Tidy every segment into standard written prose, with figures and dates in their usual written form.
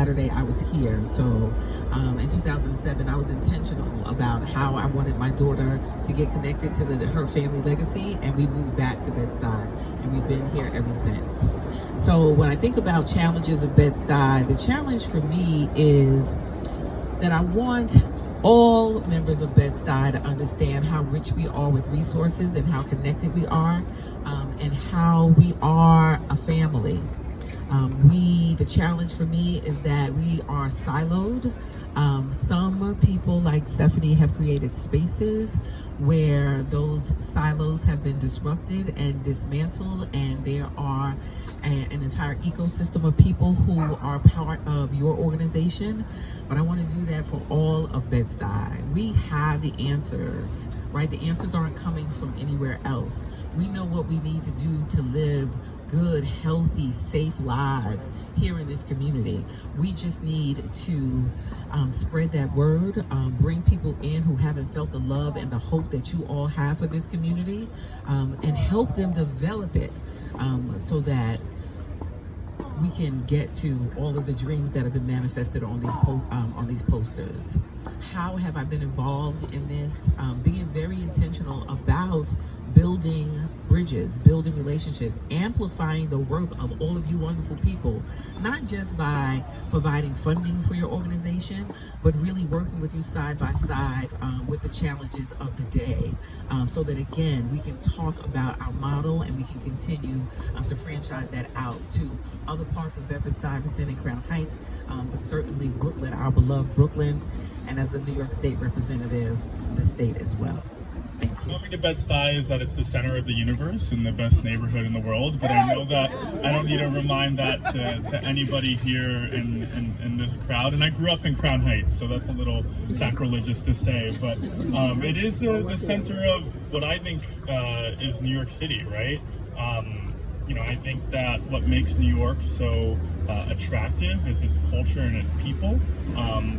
Saturday I was here. So in 2007, I was intentional about how I wanted my daughter to get connected to her family legacy, and we moved back to Bed-Stuy, and we've been here ever since. So when I think about challenges of Bed-Stuy, the challenge for me is that I want all members of Bed-Stuy to understand how rich we are with resources and how connected we are, and how we are a family. The challenge for me is that we are siloed. Some people like Stephanie have created spaces where those silos have been disrupted and dismantled, and there are an entire ecosystem of people who are part of your organization. But I want to do that for all of Bed-Stuy. We have the answers, right? The answers aren't coming from anywhere else. We know what we need to do to live good, healthy, safe lives here in this community. We just need to spread that word, bring people in who haven't felt the love and the hope that you all have for this community, and help them develop it so that we can get to all of the dreams that have been manifested on these posters. How have I been involved in this? Being very intentional about building bridges, building relationships, amplifying the work of all of you wonderful people, not just by providing funding for your organization, but really working with you side by side with the challenges of the day, so that again, we can talk about our model and we can continue to franchise that out to other parts of Bedford-Stuyvesant and Crown Heights, but certainly Brooklyn, our beloved Brooklyn, and as a New York State representative, the state as well. Thank you. Coming to Bed-Stuy is that it's the center of the universe and the best neighborhood in the world, but I know that I don't need to remind that to anybody here in this crowd. And I grew up in Crown Heights, so that's a little sacrilegious to say, but it is the center of what I think is New York City, right? I think that what makes New York so attractive is its culture and its people,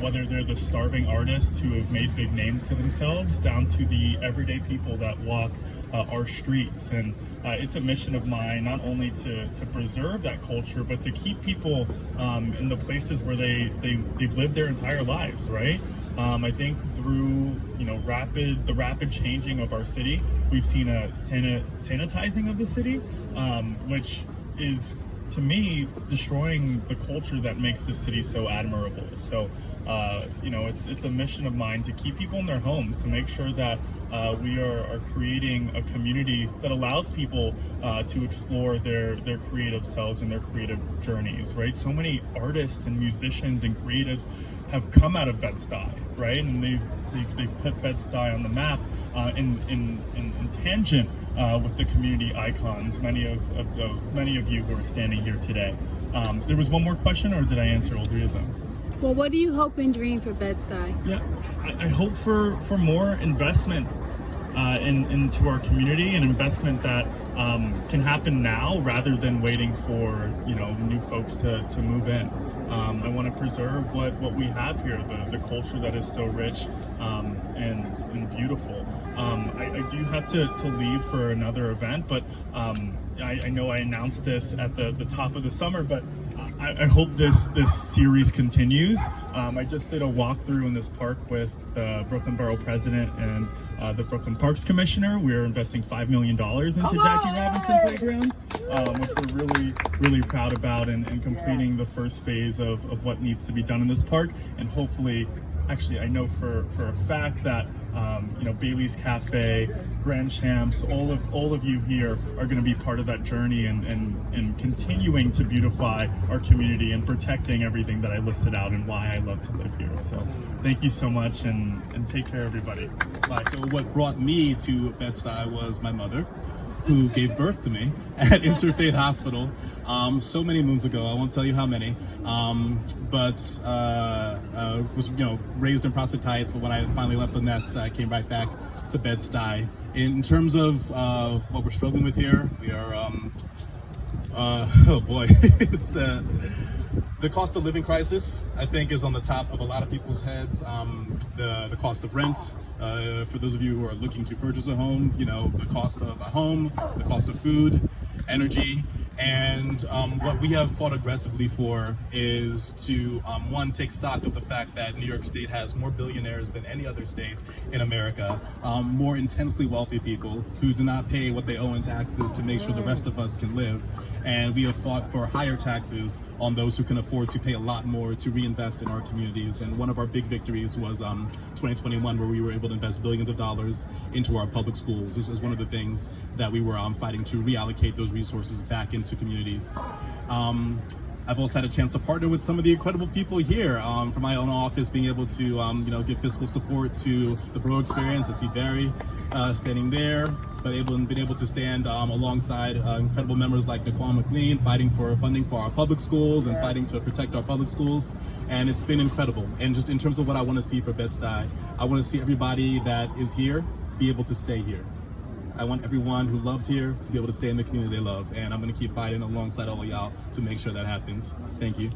whether they're the starving artists who have made big names to themselves down to the everyday people that walk our streets. And it's a mission of mine not only to preserve that culture, but to keep people in the places where they've lived their entire lives, right? I think through the rapid changing of our city, we've seen a sanitizing of the city, which is, to me, destroying the culture that makes this city so admirable. So, it's a mission of mine to keep people in their homes, to make sure that we are creating a community that allows people to explore their creative selves and their creative journeys, right? So many artists and musicians and creatives have come out of Bed-Stuy, right? And they've put Bed-Stuy on the map in tangent with the community icons, many of you who are standing here today. There was one more question, or did I answer all three of them? Well, what do you hope and dream for Bed-Stuy? Yeah, I hope for more investment into our community, an investment that can happen now rather than waiting for new folks to move in. I want to preserve what we have here, the culture that is so rich and beautiful. I do have to leave for another event, but I know I announced this at the top of the summer, but I hope this series continues. I just did a walkthrough in this park with the Brooklyn Borough President and the Brooklyn Parks Commissioner. We're investing $5 million into Jackie Robinson Playground, which we're really, really proud about, and completing the first phase of what needs to be done in this park. And hopefully, actually, I know for a fact that Bailey's Cafe, Grand Champs, all of you here are going to be part of that journey and continuing to beautify our community and protecting everything that I listed out and why I love to live here. So thank you so much, and take care, everybody. Bye. So what brought me to Bed-Stuy was my mother, who gave birth to me at Interfaith Hospital so many moons ago. I won't tell you how many, but was raised in Prospect Heights. But when I finally left the nest, I came right back to Bed-Stuy. In terms of what we're struggling with here, we are oh boy, it's the cost of living crisis, I think, is on the top of a lot of people's heads. The cost of rent, for those of you who are looking to purchase a home, the cost of a home, the cost of food, energy, And what we have fought aggressively for is to, one, take stock of the fact that New York State has more billionaires than any other state in America, more intensely wealthy people who do not pay what they owe in taxes to make sure the rest of us can live. And we have fought for higher taxes on those who can afford to pay a lot more to reinvest in our communities. And one of our big victories was 2021, where we were able to invest billions of dollars into our public schools. This was one of the things that we were fighting to reallocate those resources back into communities. I've also had a chance to partner with some of the incredible people here from my own office, being able to give fiscal support to the Borough Experience. I see Barry standing there, but been able to stand alongside incredible members like Naquan McLean, fighting for funding for our public schools and fighting to protect our public schools. And it's been incredible. And just in terms of what I want to see for Bed-Stuy, I want to see everybody that is here be able to stay here. I want everyone who loves here to be able to stay in the community they love. And I'm going to keep fighting alongside all of y'all to make sure that happens. Thank you.